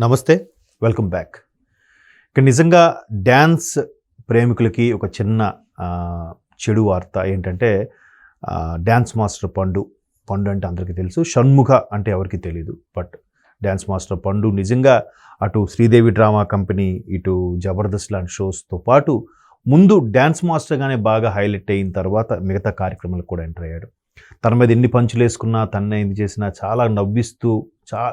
నమస్తే. Welcome back. ఇక నిజంగా డ్యాన్స్ ప్రేమికులకి ఒక చిన్న చెడు వార్త ఏంటంటే డ్యాన్స్ మాస్టర్ పండు. పండు అంటే అందరికీ తెలుసు. షణ్ముఖ అంటే ఎవరికీ తెలీదు. బట్ డ్యాన్స్ మాస్టర్ పండు నిజంగా అటు శ్రీదేవి డ్రామా కంపెనీ, ఇటు జబర్దస్త్ లాంటి షోస్తో పాటు ముందు డ్యాన్స్ మాస్టర్గానే బాగా హైలైట్ అయిన తర్వాత మిగతా కార్యక్రమాలకు కూడా ఎంటర్ అయ్యాడు. తన మీద ఎన్ని పంచులు వేసుకున్నా, తన్నే ఇది చేసినా చాలా నవ్విస్తూ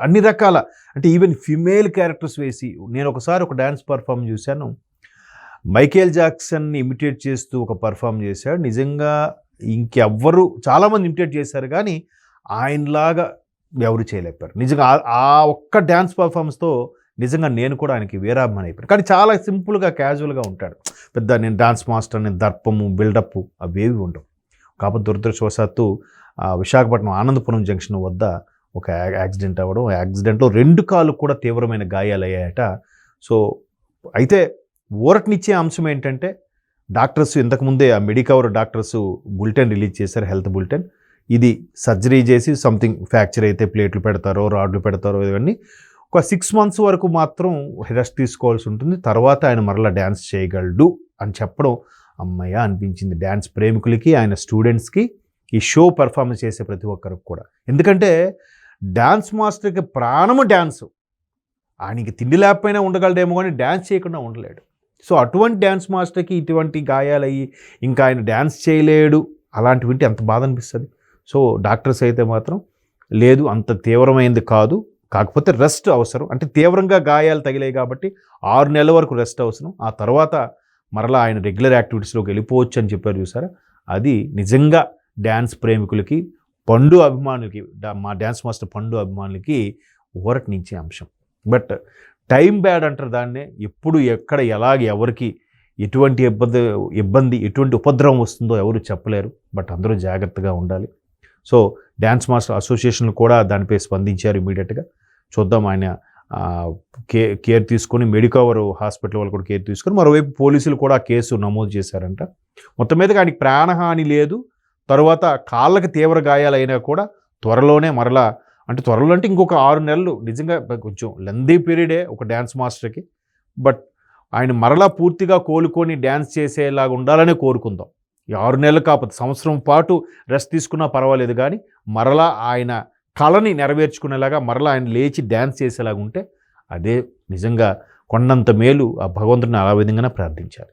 అన్ని రకాల అంటే ఈవెన్ ఫిమేల్ క్యారెక్టర్స్ వేసి నేను ఒకసారి ఒక డ్యాన్స్ పర్ఫామ్ చూశాను. మైకేల్ జాక్సన్ని ఇమిటేట్ చేస్తూ ఒక పర్ఫామ్ చేశాడు. నిజంగా ఇంకెవ్వరు చాలామంది ఇమిటేట్ చేశారు కానీ ఆయనలాగా ఎవరు చేయలేపారు. నిజంగా ఆ ఒక్క డ్యాన్స్ పర్ఫార్మెన్స్తో నిజంగా నేను కూడా ఆయనకి వీరాభిమాని అయిపోయాను. కానీ చాలా సింపుల్గా క్యాజువల్గా ఉంటాడు. పెద్ద నేను డాన్స్ మాస్టర్, నేను దర్పము బిల్డప్ అవేవి ఉండవు. కాకపోతే దురదృష్టవశాత్తు విశాఖపట్నం ఆనందపురం జంక్షన్ వద్ద ఒక యాక్సిడెంట్ అవ్వడం, యాక్సిడెంట్లో 2 కాళ్ళు కూడా తీవ్రమైన గాయాలయ్యాయట. సో అయితే ఊరటనిచ్చే అంశం ఏంటంటే డాక్టర్స్ ఇంతకుముందే ఆ మెడికవర్ డాక్టర్స్ బులెటిన్ రిలీజ్ చేశారు, హెల్త్ బులెటిన్. ఇది సర్జరీ చేసి సంథింగ్ ఫ్రాక్చర్ అయితే ప్లేట్లు పెడతారో రాడ్లు పెడతారో ఇవన్నీ ఒక 6 months వరకు మాత్రం రెస్ట్ తీసుకోవాల్సి ఉంటుంది. తర్వాత ఆయన మరలా డ్యాన్స్ చేయగలడు అని చెప్పడం అమ్మయ్య అనిపించింది డ్యాన్స్ ప్రేమికులకి, ఆయన స్టూడెంట్స్కి, ఈ షో పర్ఫార్మెన్స్ చేసే ప్రతి ఒక్కరికి కూడా. ఎందుకంటే డ్యాన్స్ మాస్టర్కి ప్రాణము డ్యాన్సు. ఆయనకి తిండి లేకపోయినా ఉండగలడేమో కానీ డ్యాన్స్ చేయకుండా ఉండలేడు. సో అటువంటి డ్యాన్స్ మాస్టర్కి ఇటువంటి గాయాలయ్యి ఇంకా ఆయన డ్యాన్స్ చేయలేడు అలాంటి వింటే ఎంత బాధ అనిపిస్తుంది. సో డాక్టర్స్ అయితే మాత్రం లేదు, అంత తీవ్రమైంది కాదు, కాకపోతే రెస్ట్ అవసరం. అంటే తీవ్రంగా గాయాలు తగిలాయి కాబట్టి 6 నెలల వరకు రెస్ట్ అవసరం. ఆ తర్వాత మరలా ఆయన రెగ్యులర్ యాక్టివిటీస్లోకి వెళ్ళిపోవచ్చు అని చెప్పారు చూసారా. అది నిజంగా డ్యాన్స్ ప్రేమికులకి, పండు అభిమానులకి, మా డ్యాన్స్ మాస్టర్ పండు అభిమానులకి ఊరటనిచ్చే అంశం. బట్ టైం బ్యాడ్ అంటారు దాన్నే. ఎప్పుడు ఎక్కడ ఎలాగ ఎవరికి ఎటువంటి ఇబ్బంది ఎటువంటి ఉపద్రవం వస్తుందో ఎవరు చెప్పలేరు. బట్ అందరూ జాగ్రత్తగా ఉండాలి. సో డ్యాన్స్ మాస్టర్ అసోసియేషన్లు కూడా దానిపై స్పందించారు ఇమీడియట్గా. చూద్దాం ఆయన కేర్ తీసుకొని మెడికవర్ హాస్పిటల్ వాళ్ళు కూడా కేర్ తీసుకొని, మరోవైపు పోలీసులు కూడా కేసు నమోదు చేశారంట. మొత్తం మీదగా ఆయనకి ప్రాణహాని లేదు. తర్వాత కాళ్ళకి తీవ్ర గాయాలైనా కూడా త్వరలోనే మరలా, అంటే త్వరలో అంటే ఇంకొక 6 నెలలు, నిజంగా కొంచెం లెందీ పీరియడే ఒక డ్యాన్స్ మాస్టర్కి. బట్ ఆయన మరలా పూర్తిగా కోలుకొని డ్యాన్స్ చేసేలాగా ఉండాలనే కోరుకుందాం. ఈ 6 నెలలు కాకపోతే సంవత్సరం పాటు రెస్ట్ తీసుకున్నా పర్వాలేదు కానీ మరలా ఆయన కళని నెరవేర్చుకునేలాగా మరలా ఆయన లేచి డ్యాన్స్ చేసేలాగా ఉంటే అదే నిజంగా కొండంత మేలు. ఆ భగవంతుడిని ఆ విధంగానే ప్రార్థించాలి.